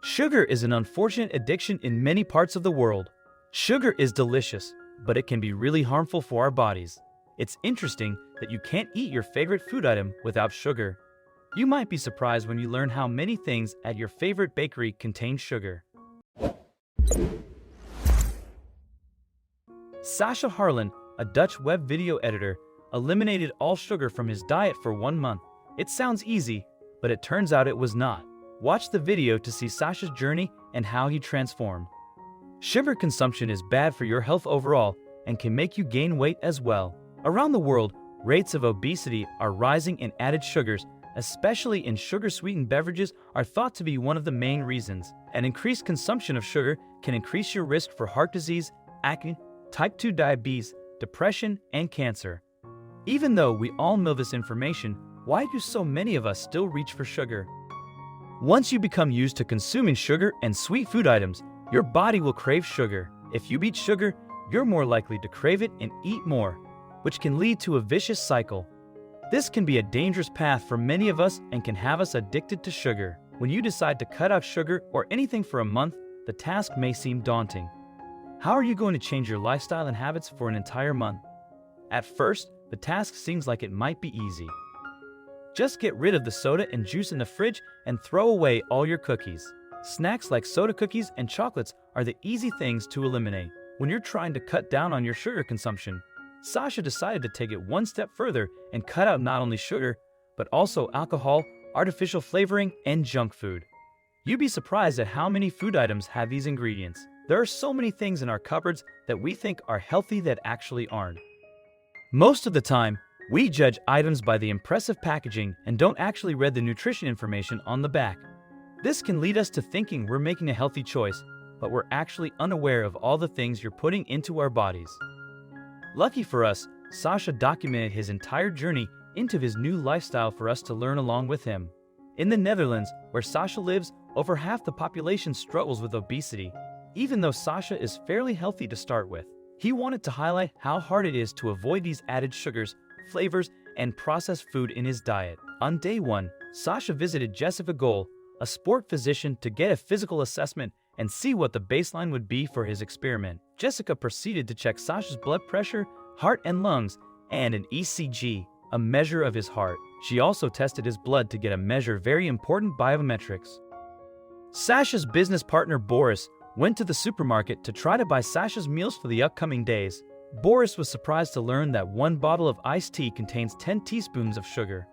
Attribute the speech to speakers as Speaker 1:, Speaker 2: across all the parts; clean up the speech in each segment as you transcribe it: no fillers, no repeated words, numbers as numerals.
Speaker 1: Sugar is an unfortunate addiction in many parts of the world. Sugar is delicious, but it can be really harmful for our bodies. It's interesting that you can't eat your favorite food item without sugar. You might be surprised when you learn how many things at your favorite bakery contain sugar. Sacha Harlan, a Dutch web video editor, eliminated all sugar from his diet for 1 month. It sounds easy, but it turns out it was not. Watch the video to see Sacha's journey and how he transformed. Sugar consumption is bad for your health overall and can make you gain weight as well. Around the world, rates of obesity are rising, and added sugars, especially in sugar-sweetened beverages, are thought to be one of the main reasons. An increased consumption of sugar can increase your risk for heart disease, acne, type 2 diabetes, depression, and cancer. Even though we all know this information, why do so many of us still reach for sugar? Once you become used to consuming sugar and sweet food items, your body will crave sugar. If you eat sugar, you're more likely to crave it and eat more, which can lead to a vicious cycle. This can be a dangerous path for many of us and can have us addicted to sugar. When you decide to cut out sugar or anything for a month, the task may seem daunting. How are you going to change your lifestyle and habits for an entire month? At first, the task seems like it might be easy. Just get rid of the soda and juice in the fridge and throw away all your cookies. Snacks like soda cookies and chocolates are the easy things to eliminate. When you're trying to cut down on your sugar consumption, Sacha decided to take it one step further and cut out not only sugar, but also alcohol, artificial flavoring, and junk food. You'd be surprised at how many food items have these ingredients. There are so many things in our cupboards that we think are healthy that actually aren't. Most of the time, we judge items by the impressive packaging and don't actually read the nutrition information on the back. This can lead us to thinking we're making a healthy choice, but we're actually unaware of all the things you're putting into our bodies. Lucky for us, Sacha documented his entire journey into his new lifestyle for us to learn along with him. In the Netherlands, where Sacha lives, over half the population struggles with obesity. Even though Sacha is fairly healthy to start with, he wanted to highlight how hard it is to avoid these added sugars, flavors, and processed food in his diet. On day 1, Sacha visited Jessica Goal, a sport physician, to get a physical assessment and see what the baseline would be for his experiment. Jessica proceeded to check Sacha's blood pressure, heart and lungs, and an ECG, a measure of his heart. She also tested his blood to get a measure of very important biometrics. Sacha's business partner Boris went to the supermarket to try to buy Sacha's meals for the upcoming days. Boris was surprised to learn that 1 bottle of iced tea contains 10 teaspoons of sugar.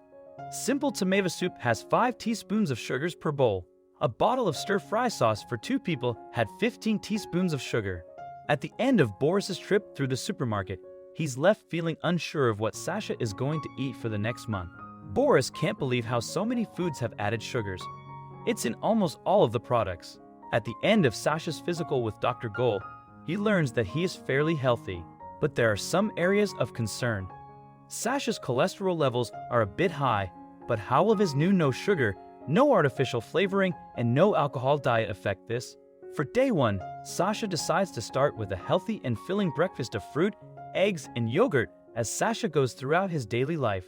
Speaker 1: Simple tomato soup has 5 teaspoons of sugars per bowl. A bottle of stir-fry sauce for 2 people had 15 teaspoons of sugar. At the end of Boris's trip through the supermarket, he's left feeling unsure of what Sacha is going to eat for the next month. Boris can't believe how so many foods have added sugars. It's in almost all of the products. At the end of Sacha's physical with Dr. Goal, he learns that he is fairly healthy, but there are some areas of concern. Sacha's cholesterol levels are a bit high, but how will his new no sugar, no artificial flavoring, and no alcohol diet affect this? For day 1, Sacha decides to start with a healthy and filling breakfast of fruit, eggs, and yogurt as Sacha goes throughout his daily life.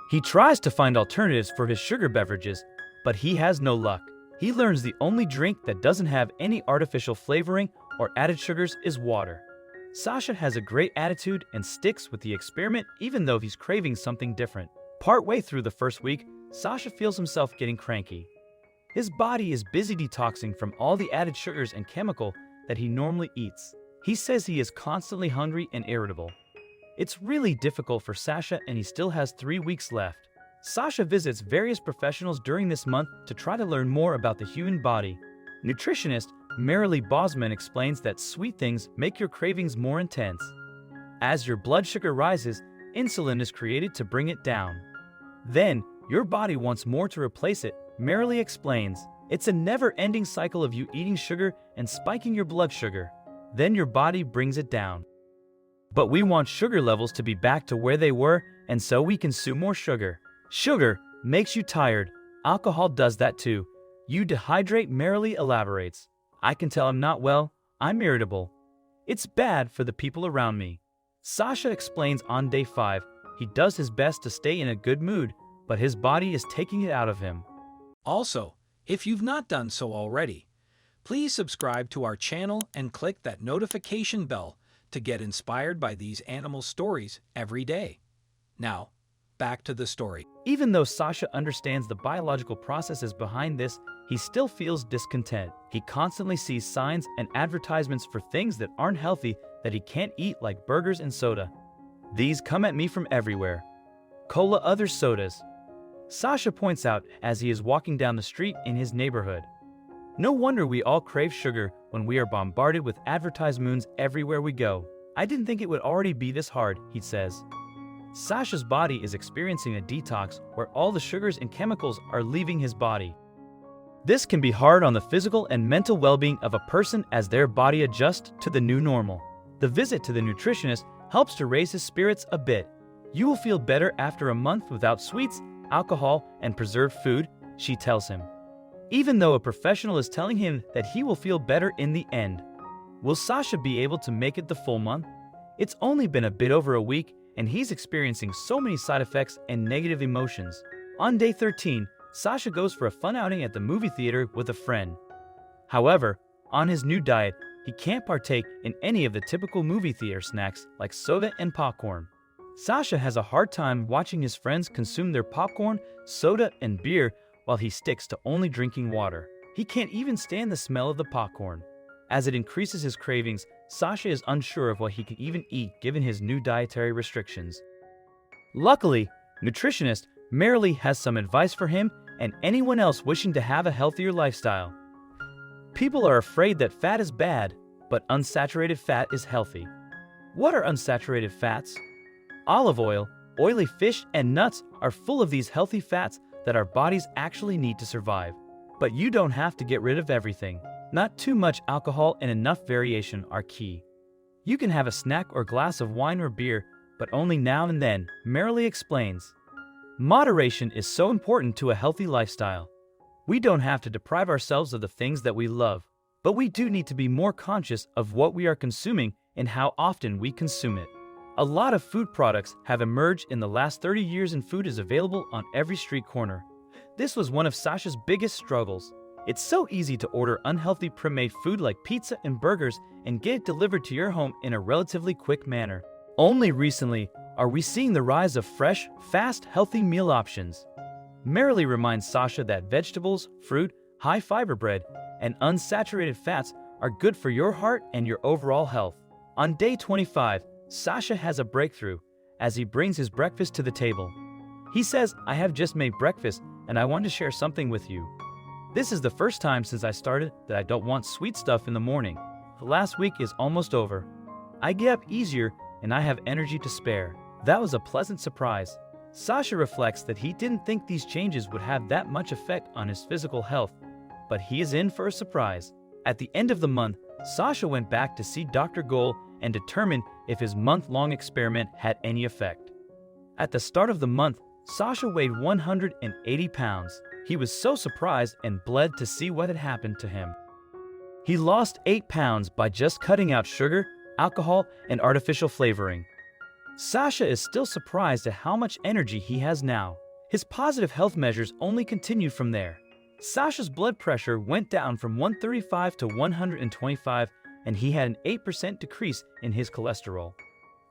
Speaker 1: He tries to find alternatives for his sugar beverages, but he has no luck. He learns the only drink that doesn't have any artificial flavoring or added sugars is water. Sacha has a great attitude and sticks with the experiment even though he's craving something different. Partway through the first week, Sacha feels himself getting cranky. His body is busy detoxing from all the added sugars and chemical that he normally eats. He says he is constantly hungry and irritable. It's really difficult for Sacha, and he still has 3 weeks left. Sacha visits various professionals during this month to try to learn more about the human body. Nutritionist Marilee Bosman explains that sweet things make your cravings more intense. As your blood sugar rises, insulin is created to bring it down. Then, your body wants more to replace it, Marilee explains. It's a never-ending cycle of you eating sugar and spiking your blood sugar. Then your body brings it down. But we want sugar levels to be back to where they were, and so we consume more sugar. Sugar makes you tired. Alcohol does that too. You dehydrate, Marilee elaborates. I can tell I'm not well. I'm irritable. It's bad for the people around me. Sacha explains on day 5, he does his best to stay in a good mood, but his body is taking it out of him.
Speaker 2: Also, If you've not done so already, please subscribe to our channel and click that notification bell to get inspired by these animal stories every day. Now, back to the story.
Speaker 1: Even though Sasha understands the biological processes behind this, he still feels discontent. He constantly sees signs and advertisements for things that aren't healthy that he can't eat, like burgers and soda. These come at me from everywhere. Cola, other sodas. Sasha points out as he is walking down the street in his neighborhood. No wonder we all crave sugar when we are bombarded with advertisements everywhere we go. I didn't think it would already be this hard, he says. Sasha's body is experiencing a detox where all the sugars and chemicals are leaving his body. This can be hard on the physical and mental well-being of a person as their body adjusts to the new normal. The visit to the nutritionist helps to raise his spirits a bit. You will feel better after a month without sweets, alcohol, and preserved food, she tells him. Even though a professional is telling him that he will feel better in the end. Will Sasha be able to make it the full month? It's only been a bit over a week, and he's experiencing so many side effects and negative emotions. On day 13, Sasha goes for a fun outing at the movie theater with a friend. However, on his new diet, he can't partake in any of the typical movie theater snacks like soda and popcorn. Sasha has a hard time watching his friends consume their popcorn, soda, and beer while he sticks to only drinking water. He can't even stand the smell of the popcorn. As it increases his cravings, Sasha is unsure of what he can even eat given his new dietary restrictions. Luckily, nutritionist Marilee has some advice for him and anyone else wishing to have a healthier lifestyle. People are afraid that fat is bad, but unsaturated fat is healthy. What are unsaturated fats? Olive oil, oily fish, and nuts are full of these healthy fats that our bodies actually need to survive. But you don't have to get rid of everything. Not too much alcohol and enough variation are key. You can have a snack or glass of wine or beer, but only now and then, Marilee explains. Moderation is so important to a healthy lifestyle. We don't have to deprive ourselves of the things that we love, but we do need to be more conscious of what we are consuming and how often we consume it. A lot of food products have emerged in the last 30 years and food is available on every street corner. This was one of Sasha's biggest struggles. It's so easy to order unhealthy pre-made food like pizza and burgers and get it delivered to your home in a relatively quick manner. Only recently are we seeing the rise of fresh, fast, healthy meal options. Marilee reminds Sasha that vegetables, fruit, high-fiber bread, and unsaturated fats are good for your heart and your overall health. On day 25, Sasha has a breakthrough as he brings his breakfast to the table. He says, "I have just made breakfast and I want to share something with you. This is the first time since I started that I don't want sweet stuff in the morning. The last week is almost over. I get up easier and I have energy to spare." That was a pleasant surprise. Sasha reflects that he didn't think these changes would have that much effect on his physical health, but he is in for a surprise. At the end of the month, Sasha went back to see Dr. Goal and determine if his month-long experiment had any effect. At the start of the month, Sasha weighed 180 pounds. He was so surprised and bled to see what had happened to him. He lost 8 pounds by just cutting out sugar, alcohol, and artificial flavoring. Sasha is still surprised at how much energy he has now. His positive health measures only continued from there. Sasha's blood pressure went down from 135 to 125, and he had an 8% decrease in his cholesterol.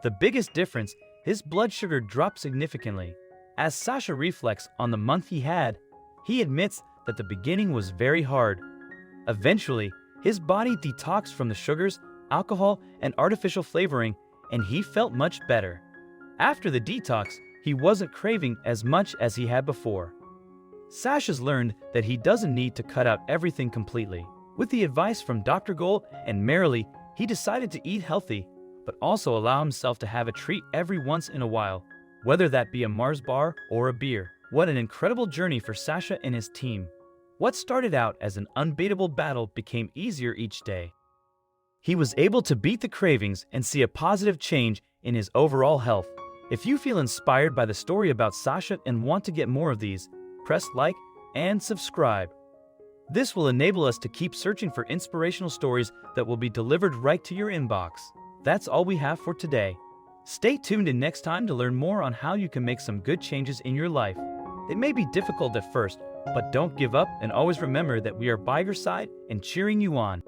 Speaker 1: The biggest difference, his blood sugar dropped significantly. As Sasha reflects on the month he had, he admits that the beginning was very hard. Eventually, his body detoxed from the sugars, alcohol, and artificial flavoring, and he felt much better. After the detox, he wasn't craving as much as he had before. Sasha's learned that he doesn't need to cut out everything completely. With the advice from Dr. Goal and Marilee, he decided to eat healthy, but also allow himself to have a treat every once in a while, whether that be a Mars bar or a beer. What an incredible journey for Sasha and his team. What started out as an unbeatable battle became easier each day. He was able to beat the cravings and see a positive change in his overall health. If you feel inspired by the story about Sasha and want to get more of these, press like and subscribe. This will enable us to keep searching for inspirational stories that will be delivered right to your inbox. That's all we have for today. Stay tuned in next time to learn more on how you can make some good changes in your life. It may be difficult at first, But don't give up and always remember that we are by your side and cheering you on.